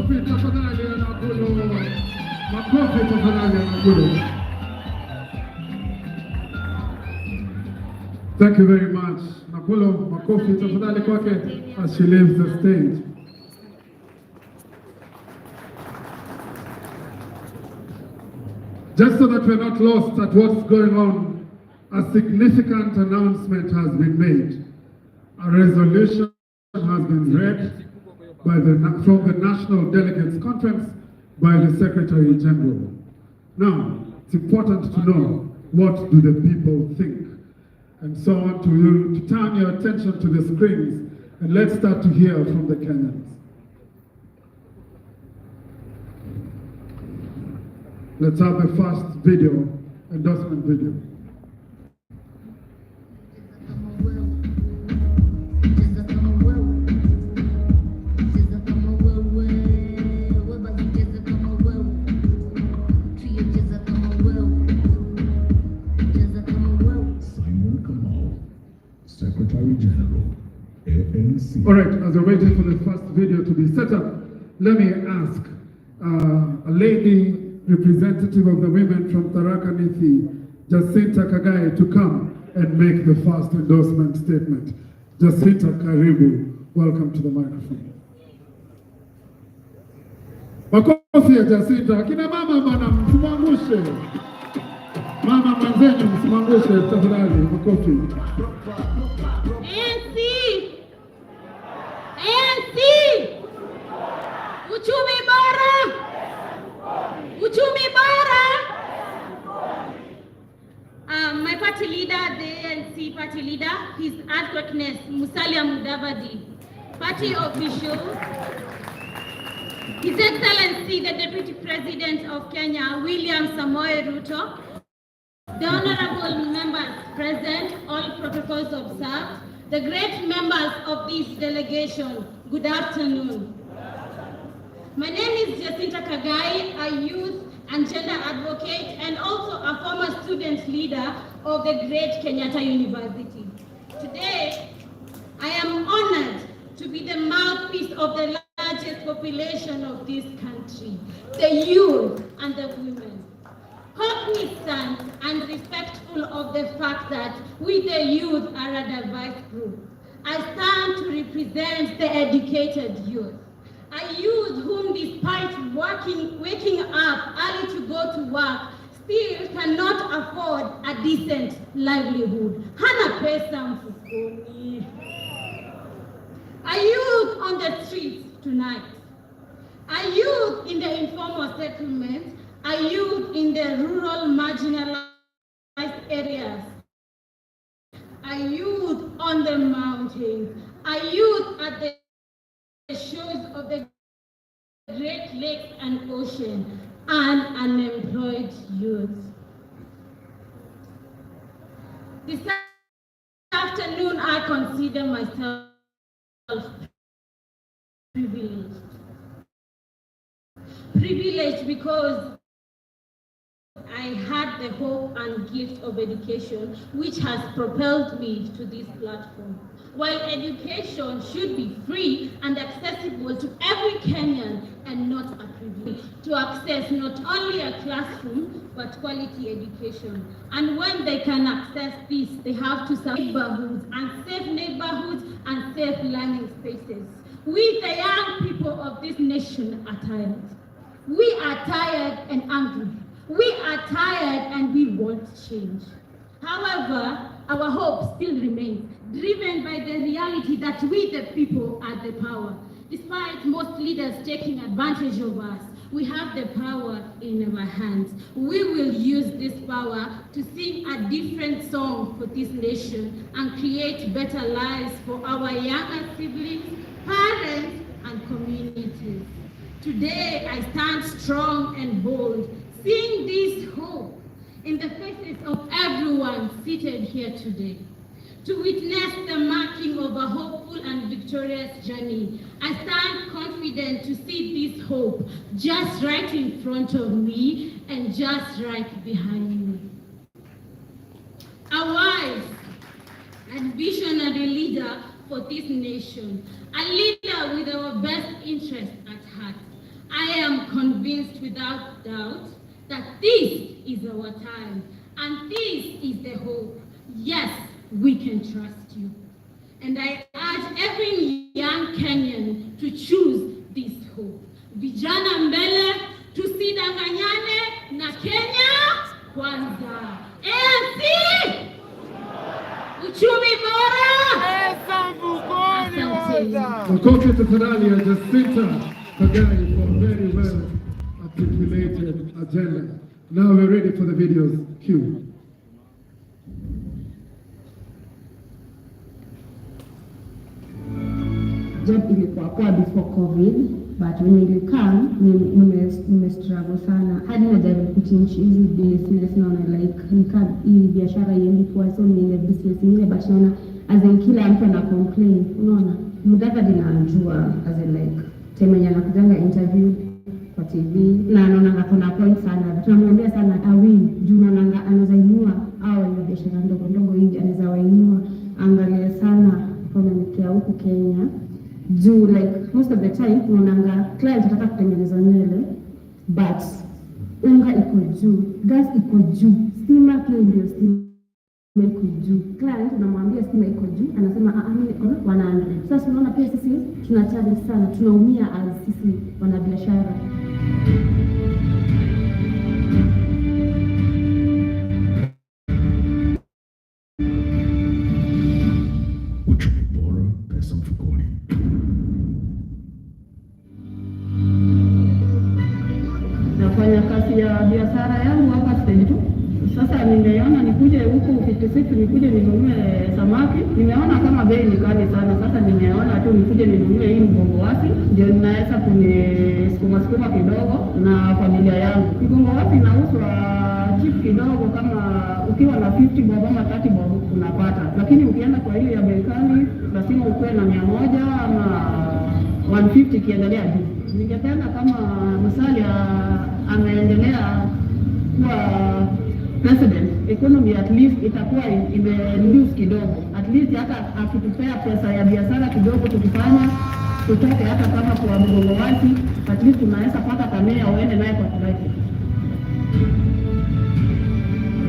Makofi tafadhali ya Nakuru. Makofi tafadhali ya Nakuru. Thank you very much. Nakuru, makofi tafadhali kwake as she leaves the stage. Just so that we're not lost at what's going on, a significant announcement has been made. A resolution has been read from the National Delegates Conference by the Secretary General. Now, it's important to know what do the people think. And so I want you to turn your attention to the screens and let's start to hear from the Kenyans. Let's have the first video, endorsement video. Secretary General, ANC. All right, as we're waiting for the first video to be set up, let me ask a lady representative of the women from Tharaka Nithi, Jacinta Kagai, to come and make the first endorsement statement. Jacinta, karibu. Welcome to the microphone. Makofi ya Jacinta. Akina mama bana, msimangushe. Mama mwenzenyu msimangushe tafadhali. Makofi. ANC! Uchumi bora! Uchumi bora! My party leader, the ANC party leader, His Earthquakeness Musalia Mudvadi, party official, His Excellency the Deputy President of Kenya, William Samoei Ruto, the honorable members present, all protocols observed, the great members of this delegation, good afternoon. My name is Jacinta Kagai, a youth and gender advocate and also a former student leader of the great Kenyatta University. Today, I am honored to be the mouthpiece of the largest population of this country, the youth and the women. Cognizant and respectful of the fact that we the youth are a diverse group, I stand to represent the educated youth. A youth whom despite waking up early to go to work, still cannot afford a decent livelihood. Hana pesa mfukoni. A youth on the streets tonight. A youth in the informal settlements. A youth in the rural marginalized areas. A youth on the mountains. A youth at the shores of the Great Lakes and Ocean, and unemployed youth. This afternoon, I consider myself privileged. Privileged because I had the hope and gift of education, which has propelled me to this platform. While education should be free and accessible to every Kenyan and not a privilege, to access not only a classroom, but quality education. And when they can access this, they have to serve neighborhoods and safe learning spaces. We, the young people of this nation, are tired. We are tired and angry. We are tired and we want change. However, our hope still remains, driven by the reality that we the people are the power. Despite most leaders taking advantage of us, we have the power in our hands. We will use this power to sing a different song for this nation and create better lives for our younger siblings, parents, and communities. Today, I stand strong and bold, seeing this hope in the faces of everyone seated here today. To witness the marking of a hopeful and victorious journey, I stand confident to see this hope just right in front of me and just right behind me. A wise and visionary leader for this nation, a leader with our best interests at heart, convinced without doubt that this is our time and this is the hope. Yes, we can trust you. And I urge every young Kenyan to choose this hope. Vijana mbele, tusidanganyane na Kenya kwanza. ANC! Uchumi bora! Makofi tafadhali ya Jacinta Kagari for a very well articulated agenda. Now we're ready for the videos. Cue. Job ilikuwa poa before COVID, but when ilikam struggle sana. Hadi najaribu kuchange hizi business, naona like hii biashara iendi poa, so niende business ingine, but naona as in kila mtu ana complain. Unaona Mudvadi najua as in like time yenye anakujanga interview kwa TV na anaona kuna point sana, tunamwambia sana awin juu naona anaweza inua au ile biashara ndogo ndogo hivi anaweza wainua. Angalia sana kwa huku Kenya juu like most of the time unaona client anataka kutengeneza nywele but unga iko juu, gas iko juu, stima pia ndio stima iko juu. Client unamwambia stima iko juu, anasema mimi niko 100. Sasa unaona pia sisi tunacharge sana, tunaumia as sisi wanabiashara. Nafanya kazi ya biashara yangu hapa stage 2. Sasa nimeona nikuje huku 56 nikuje ninunue samaki. Nimeona kama bei ni kali sana. Sasa nimeona tu nikuje ninunue hii mgongowasi ndio ninaweza kunisukuma kidogo na familia yangu. Mgongowasi inauzwa cheap kidogo, kama ukiwa na 50 bob ama 30 bob unapata. Lakini ukienda kwa ile ya bei kali lazima ukuwe na 100 ama 150 kiendelea juu. Ningependa kama Musalia ameendelea kuwa president, economy at least itakuwa ime-reduce kidogo. At least hata akitupea pesa ya biashara kidogo tukifanya, tutoke hata kama kwa mgongowasi, at least tunaweza pata kamea uende naye kwa kirahisi.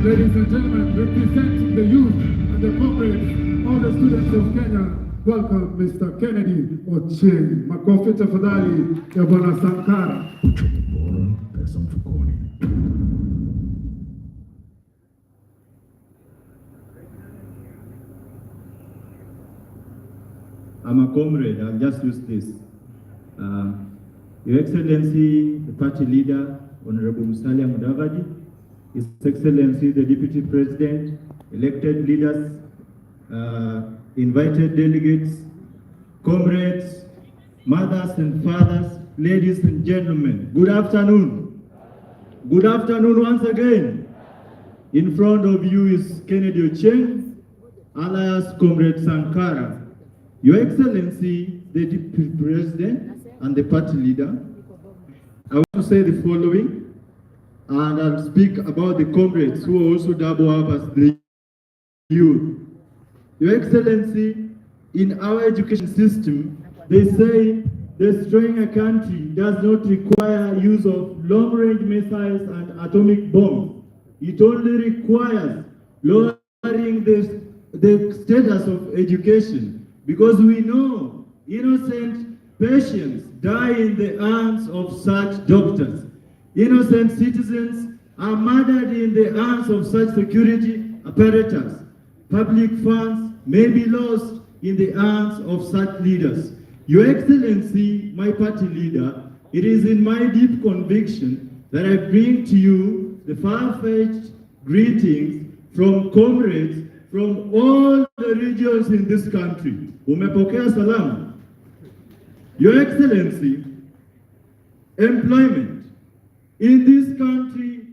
Ladies and gentlemen, representing the youth and the corporates, all the students of Kenya, welcome Mr. Kennedy Ochieng. Makofi tafadhali ya Bwana Sankara. Uchumi bora, pesa mfukoni. I'm a comrade, I'll just use this. Your Excellency, the party leader, Honorable Musalia Mudvadi, His Excellency, the Deputy President, elected leaders, invited delegates, comrades, mothers and fathers, ladies and gentlemen, good afternoon. Good afternoon once again. In front of you is Kennedy Ochieng, alias Comrade Sankara. Your Excellency, the Deputy President and the party leader, I want to say the following, and I'll speak about the comrades who also double up as the youth. Your Excellency, in our education system, they say destroying a country does not require use of long-range missiles and atomic bombs. It only requires lowering the status of education. Because we know innocent patients die in the hands of such doctors. Innocent citizens are murdered in the hands of such security apparatus. Public funds may be lost in the hands of such leaders. Your Excellency, my party leader, it is in my deep conviction that I bring to you the far-fetched greetings from comrades from all the regions in this country. Umepokea salamu. Your Excellency, employment. In this country,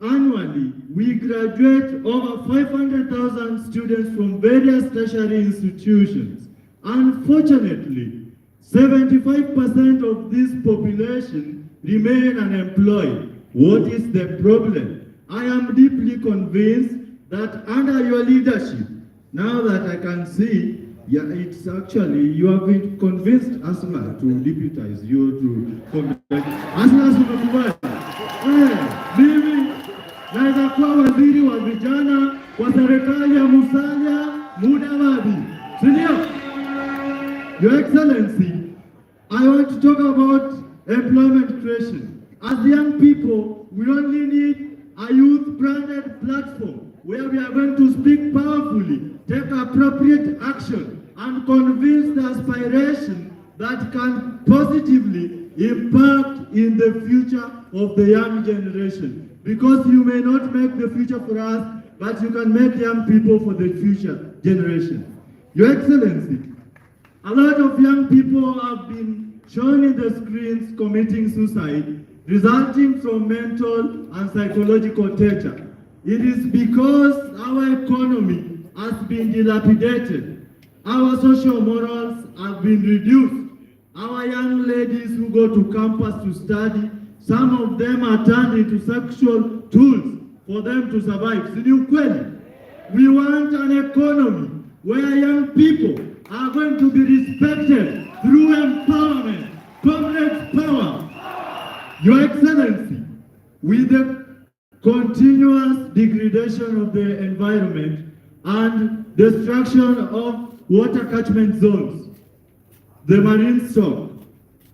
annually, we graduate over 500,000 students from various tertiary institutions. Unfortunately, 75% of this population remain unemployed. What is the problem? I am deeply convinced that under your leadership, now that I can see Yeah, it's actually, you have been convinced Asma to deputize you to Asma umekubali. Mimi naweza kuwa waziri wa vijana kwa serikali ya Musalia Mudavadi. Sindio? Your Excellency, I want to talk about employment creation. As young people, we only need a youth-branded platform where we are going to speak powerfully, take appropriate action, and convince the aspiration that can positively impact in the future of the young generation. Because you may not make the future for us, but you can make young people for the future generation. Your Excellency, a lot of young people have been shown in the screens committing suicide, resulting from mental and psychological torture. It is because our economy has been dilapidated. Our social morals have been reduced. Our young ladies who go to campus to study, some of them are turned into sexual tools for them to survive. We want an economy where young people are going to be respected through empowerment, comrades power. Your Excellency, with the continuous degradation of the environment and destruction of water catchment zones, the marine stock,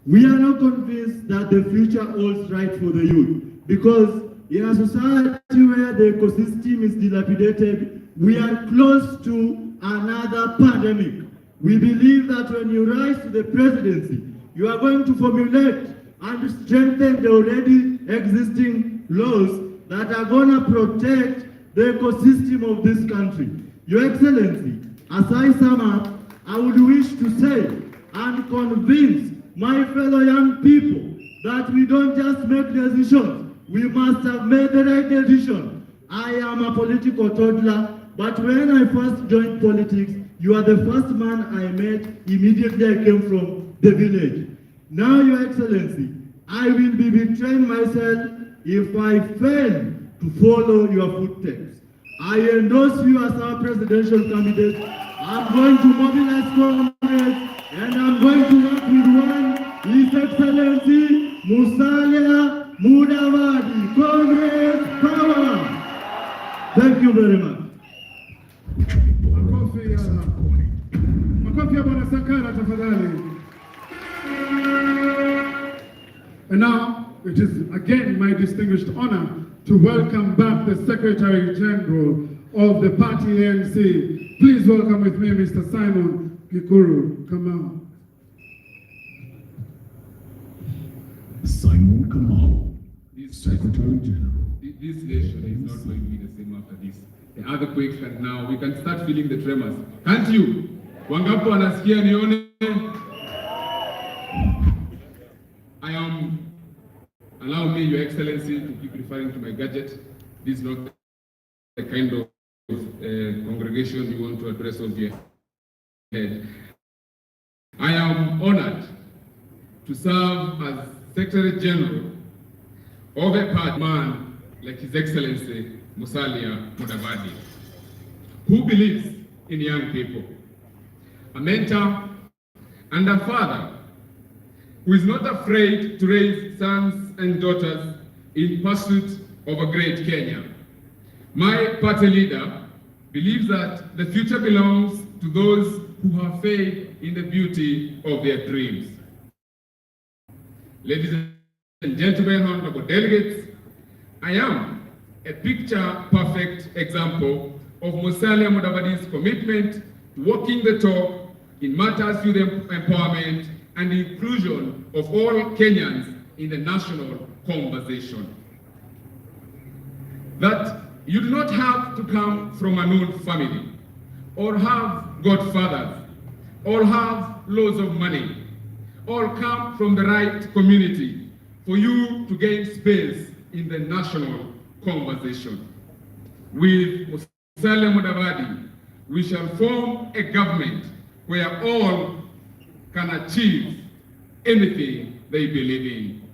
we are not convinced that the future holds right for the youth, because in a society where the ecosystem is dilapidated, we are close to another pandemic. We believe that when you rise to the presidency, you are going to formulate and strengthen the already existing laws that are going to protect the ecosystem of this country. Your Excellency, as I sum up, I would wish to say and convince my fellow young people that we don't just make decisions, we must have made the right decision. I am a political toddler, but when I first joined politics, you are the first man I met immediately I came from the village. Now, Your Excellency, I will be betraying myself if I fail to follow your footsteps. I endorse you as our presidential candidate. I'm going to mobilize comrades and I'm going to work with one, His Excellency Musalia Mudavadi. Comrades, power! Thank you very much. Makofi ya Bwana Sankara tafadhali. And now it is again my distinguished honor to welcome back the Secretary General of the party ANC. Please welcome with me Mr. Simon Gikuru. Come on. Simon Kamau, Secretary General. This nation is not going to be the same after this. The earthquakes, and now we can start feeling the tremors. Can't you? Wangapo anasikia nione? Allow me, Your Excellency, to keep referring to my gadget. This is not the kind of congregation you want to address on your head. I am honored to serve as Secretary General of a party man like His Excellency Musalia Mudavadi, who believes in young people, a mentor and a father who is not afraid to raise sons and daughters in pursuit of a great Kenya. My party leader believes that the future belongs to those who have faith in the beauty of their dreams. Ladies and gentlemen, honorable delegates, I am a picture-perfect example of Musalia Mudavadi's commitment to walking the talk in matters youth empowerment and the inclusion of all Kenyans in the national conversation. That you do not have to come from a known family, or have godfathers, or have loads of money, or come from the right community for you to gain space in the national conversation. With Musalia Mudavadi, we shall form a government where all can achieve anything they believe in.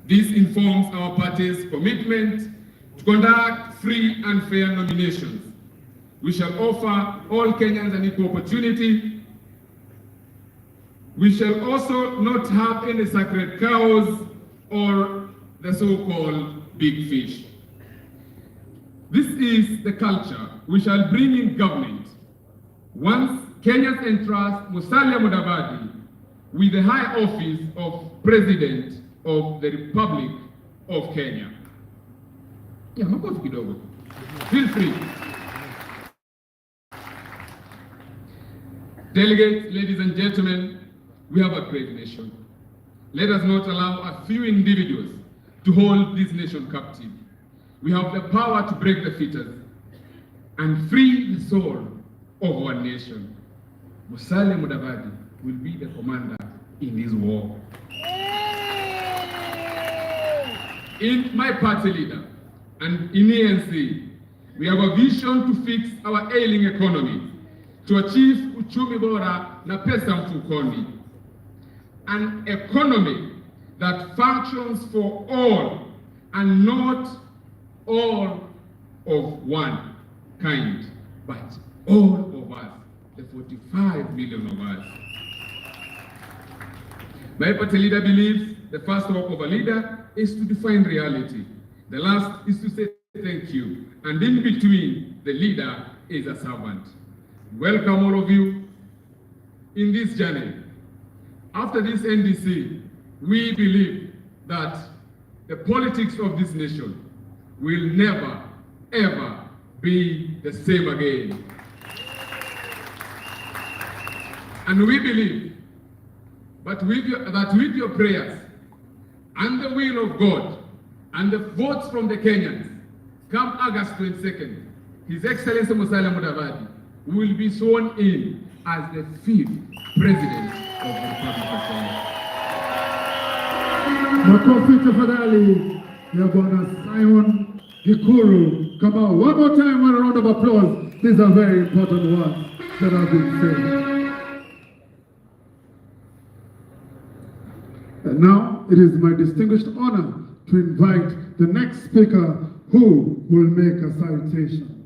This informs our party's commitment to conduct free and fair nominations. We shall offer all Kenyans an equal opportunity We shall also not have any sacred cows or the so-called big fish. This is the culture we shall bring in government once Kenyans entrust Musalia Mudvadi with the high office of President of the Republic of Kenya. Yeah, makofi kidogo. Feel free. Delegates, ladies and gentlemen, we have a great nation. Let us not allow a few individuals to hold this nation captive. We have the power to break the fetters and free the soul of our nation. Musalia Mudvadi will be the commander in this war. In my party leader and in ANC, we have a vision to fix our ailing economy, to achieve uchumi bora na pesa mfukoni, an economy that functions for all and not all of one kind, but all of us, the 45 million of us. My party leader believes the first work of a leader is to define reality. The last is to say thank you. And in between, the leader is a servant. Welcome all of you in this journey. After this NDC, we believe that the politics of this nation will never, ever be the same again. And we believe that with your prayers and the will of God and the votes from the Kenyans, come August 22nd, His Excellency Musalia Mudvadi will be sworn in as the 5th President of the Republic of Kenya. Makofi tafadhali ya Bwana Simon Gikuru. Come on, one more time, one round of applause. These are very important words that have been said. And now it is my distinguished honor to invite the next speaker who will make a citation.